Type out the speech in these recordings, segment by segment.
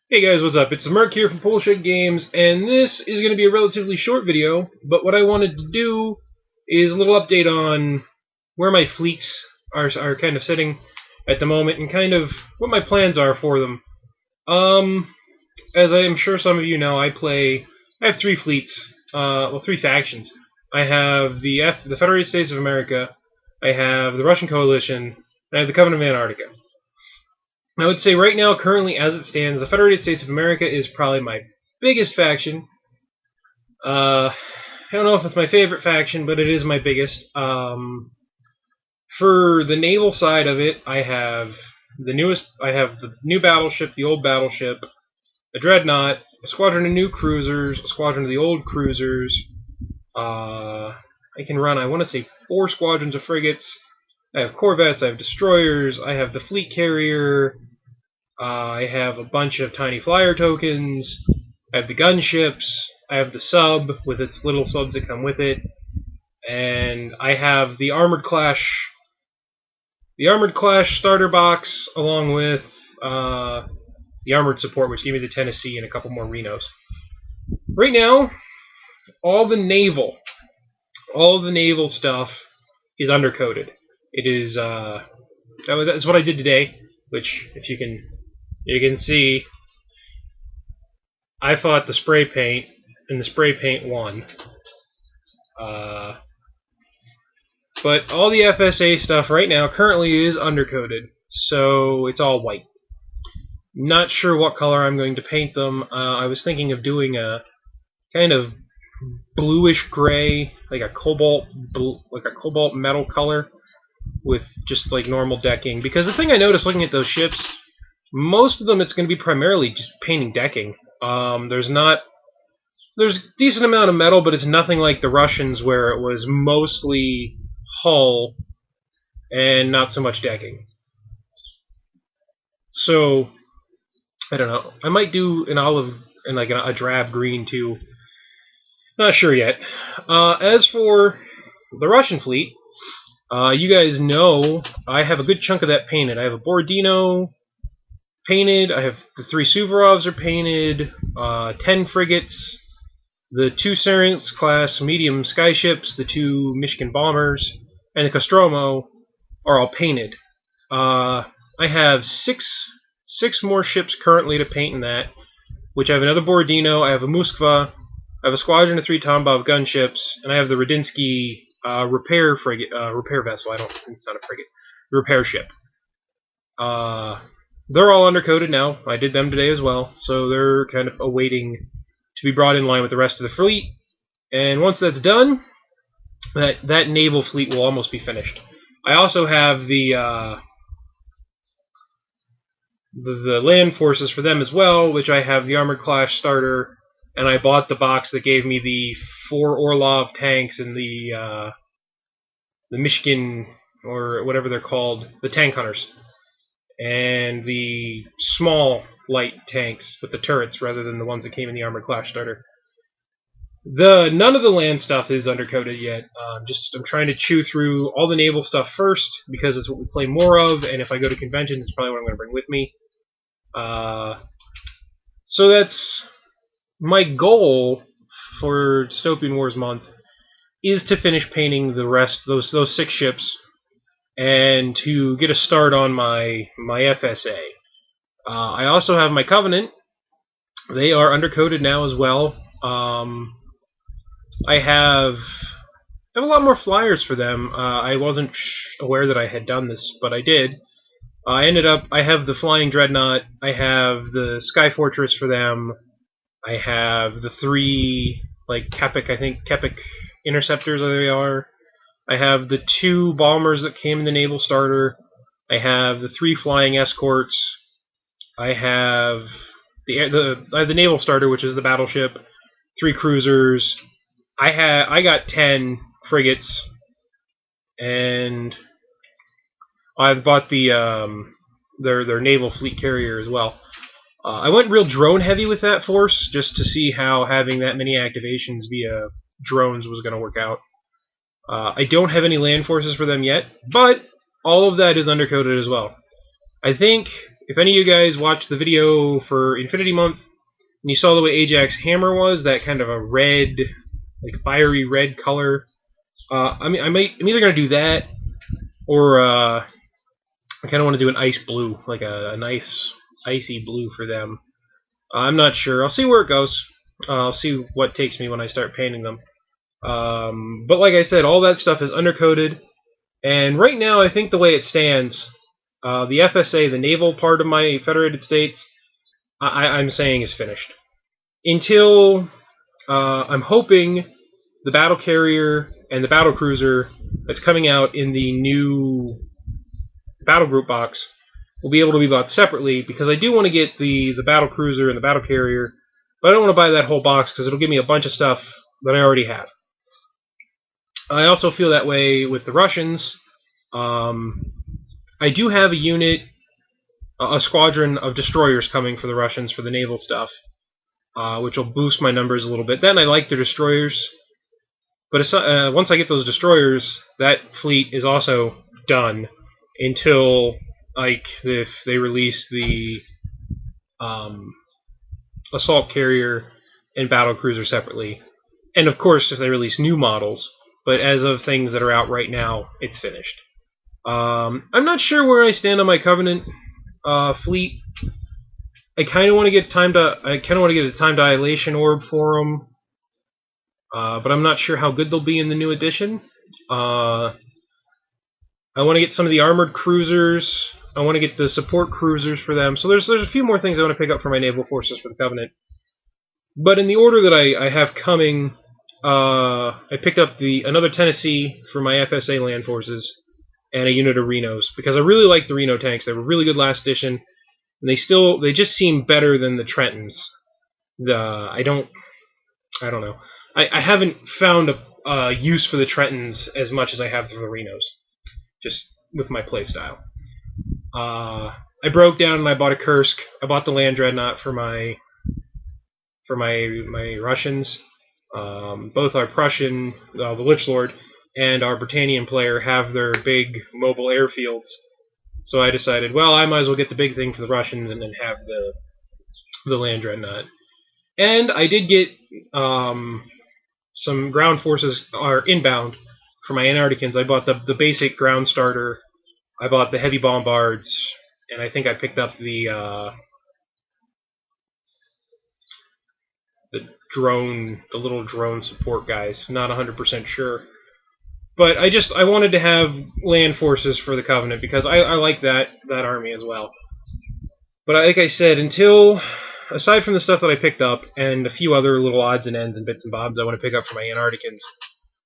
Hey guys, what's up? It's Merc here from Bullshit Games, and this is going to be a relatively short video, but what I wanted to do is a little update on where my fleets are kind of sitting at the moment, and kind of what my plans are for them. As I am sure some of you know, I have three fleets, three factions. I have the Federated States of America, I have the Russian Coalition, and I have the Covenant of Antarctica. I would say right now, currently as it stands, the Federated States of America is probably my biggest faction. I don't know if it's my favorite faction, but it is my biggest. For the naval side of it, I have the new battleship, the old battleship, a dreadnought, a squadron of new cruisers, a squadron of the old cruisers. I can run, I want to say, 4 squadrons of frigates. I have corvettes, I have destroyers, I have the fleet carrier, I have a bunch of tiny flyer tokens, I have the gunships, I have the sub with its little subs that come with it, and I have the armored clash starter box along with the armored support, which gave me the Tennessee and a couple more Renos. Right now, all the naval stuff is undercoated. It is that's what I did today, which if you can see, I fought the spray paint, and the spray paint won. But all the FSA stuff right now currently is undercoated, so it's all white. Not sure what color I'm going to paint them. I was thinking of doing a kind of bluish gray, like a cobalt metal color, with just like normal decking, because the thing I noticed looking at those ships, most of them it's going to be primarily just painting decking. There's a decent amount of metal, but it's nothing like the Russians where it was mostly hull and not so much decking. So I don't know, I might do an olive and like a drab green too, not sure yet. As for the Russian fleet, you guys know I have a good chunk of that painted. I have a Borodino painted, I have the 3 Suvorovs are painted, 10 frigates, the 2 Syrinx class medium skyships, the 2 Michigan bombers, and the Nostromo are all painted. I have six more ships currently to paint in that, which I have another Borodino, I have a Moskva, I have a squadron of 3 Tambov gunships, and I have the Radinsky repair vessel. It's not a frigate. Repair ship. They're all undercoated now. I did them today as well, so they're kind of awaiting to be brought in line with the rest of the fleet. And once that's done, that naval fleet will almost be finished. I also have the land forces for them as well, which I have the armored clash starter, and I bought the box that gave me the 4 Orlov tanks and the Michigan, or whatever they're called, the tank hunters, and the small light tanks with the turrets rather than the ones that came in the armored clash starter. None of the land stuff is undercoated yet. I'm trying to chew through all the naval stuff first because it's what we play more of, and if I go to conventions, it's probably what I'm going to bring with me. So that's my goal for Dystopian Wars month, is to finish painting the rest, those 6 ships, and to get a start on my FSA. I also have my Covenant. They are undercoated now as well. I have a lot more flyers for them. I wasn't aware that I had done this, but I did. I have the Flying Dreadnought, I have the Sky Fortress for them, I have the 3, like, Kepik interceptors, they are. I have the 2 bombers that came in the naval starter. I have the 3 flying escorts. I have the naval starter, which is the battleship. 3 cruisers. I got 10 frigates, and I've bought their naval fleet carrier as well. I went real drone heavy with that force, just to see how having that many activations via drones was going to work out. I don't have any land forces for them yet, but all of that is undercoated as well. I think if any of you guys watched the video for Infinity Month, and you saw the way Ajax's hammer was, that kind of a red, like fiery red color, I'm either going to do that, or I kind of want to do an ice blue, like a nice icy blue for them. I'm not sure. I'll see where it goes. I'll see what takes me when I start painting them. But like I said, all that stuff is undercoated, and right now I think the way it stands, the FSA, the naval part of my Federated States, I'm saying is finished. Until I'm hoping the battle carrier and the battle cruiser that's coming out in the new battle group box will be able to be bought separately, because I do want to get the battle cruiser and the battle carrier, but I don't want to buy that whole box because it'll give me a bunch of stuff that I already have. I also feel that way with the Russians. I do have a unit, a squadron of destroyers coming for the Russians for the naval stuff, which will boost my numbers a little bit. Then I like the destroyers, but once I get those destroyers, that fleet is also done until, like, if they release the assault carrier and battle cruiser separately, and of course if they release new models. But as of things that are out right now, it's finished. I'm not sure where I stand on my Covenant fleet. I kind of want to get a time dilation orb for them, but I'm not sure how good they'll be in the new edition. I want to get some of the armored cruisers. I want to get the support cruisers for them. So there's a few more things I want to pick up for my naval forces for the Covenant. But in the order that I have coming, I picked up another Tennessee for my FSA land forces, and a unit of Renos, because I really like the Reno tanks. They were really good last edition, and they just seem better than the Trentons. I don't know. I haven't found a use for the Trentons as much as I have for the Renos, just with my playstyle. I broke down and I bought a Kursk. I bought the Land Dreadnought for my Russians. Both our Prussian, the Lich Lord, and our Britannian player have their big mobile airfields. So I decided, well, I might as well get the big thing for the Russians and then have the Land Dreadnought. And I did get some ground forces are inbound for my Antarcticans. I bought the basic ground starter. I bought the heavy bombards, and I think I picked up the little drone support guys. Not 100% sure. But I wanted to have land forces for the Covenant, because I like that army as well. But like I said, aside from the stuff that I picked up, and a few other little odds and ends and bits and bobs I want to pick up for my Antarcticans,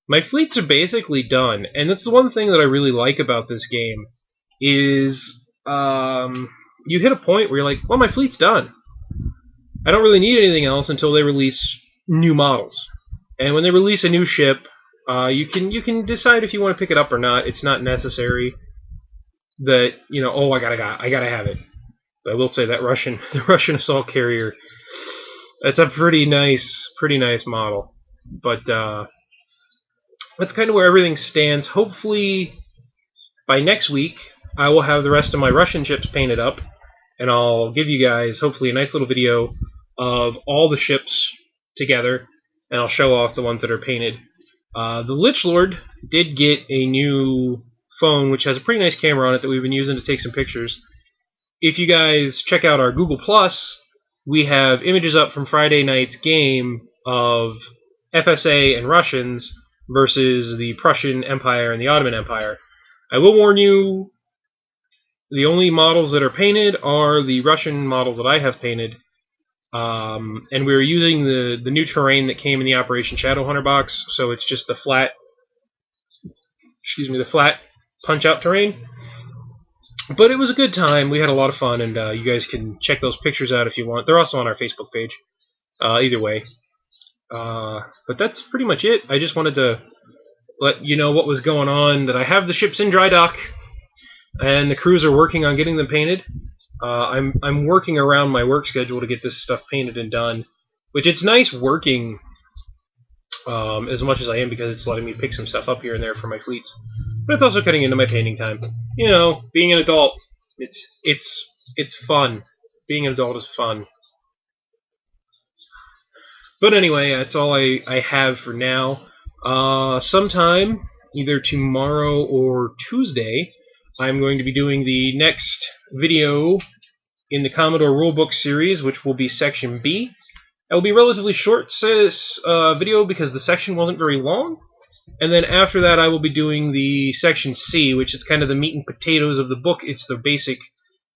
my fleets are basically done. And that's the one thing that I really like about this game, is you hit a point where you're like, well, my fleet's done. I don't really need anything else until they release new models. And when they release a new ship, you can decide if you want to pick it up or not. It's not necessary that, oh, I gotta have it. But I will say that the Russian assault carrier, that's a pretty nice model. But that's kind of where everything stands. Hopefully by next week I will have the rest of my Russian ships painted up, and I'll give you guys hopefully a nice little video of all the ships together, and I'll show off the ones that are painted. The Lich Lord did get a new phone, which has a pretty nice camera on it that we've been using to take some pictures. If you guys check out our Google+, we have images up from Friday night's game of FSA and Russians versus the Prussian Empire and the Ottoman Empire. I will warn you, the only models that are painted are the Russian models that I have painted. And we're using the new terrain that came in the Operation Shadowhunter box, so it's just the flat punch-out terrain. But it was a good time. We had a lot of fun, and you guys can check those pictures out if you want. They're also on our Facebook page. Either way. But that's pretty much it. I just wanted to let you know what was going on, that I have the ships in Drydock, and the crews are working on getting them painted. I'm working around my work schedule to get this stuff painted and done, which it's nice working as much as I am, because it's letting me pick some stuff up here and there for my fleets. But it's also cutting into my painting time. Being an adult, it's It's fun. Being an adult is fun. But anyway, that's all I have for now. Sometime, either tomorrow or Tuesday, I'm going to be doing the next video in the Commodore Rulebook series, which will be Section B. It will be a relatively short video because the section wasn't very long. And then after that, I will be doing the Section C, which is kind of the meat and potatoes of the book. It's the basic,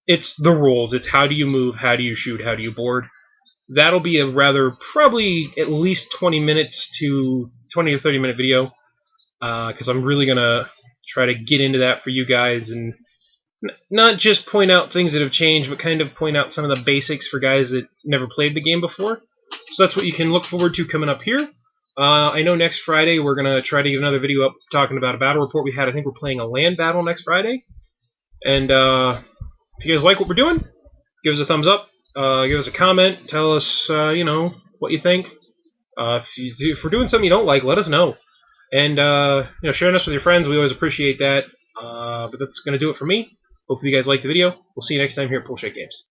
it's the rules. It's how do you move, how do you shoot, how do you board. That'll be a probably at least 20 minutes to 20 or 30 minute video, because I'm really going to try to get into that for you guys and not just point out things that have changed, but kind of point out some of the basics for guys that never played the game before. So that's what you can look forward to coming up here. I know next Friday we're going to try to get another video up talking about a battle report we had. I think we're playing a land battle next Friday. And if you guys like what we're doing, give us a thumbs up. Give us a comment. Tell us, what you think. If we're doing something you don't like, let us know. And, sharing us with your friends, we always appreciate that. But that's going to do it for me. Hopefully you guys liked the video. We'll see you next time here at Poolshed Games.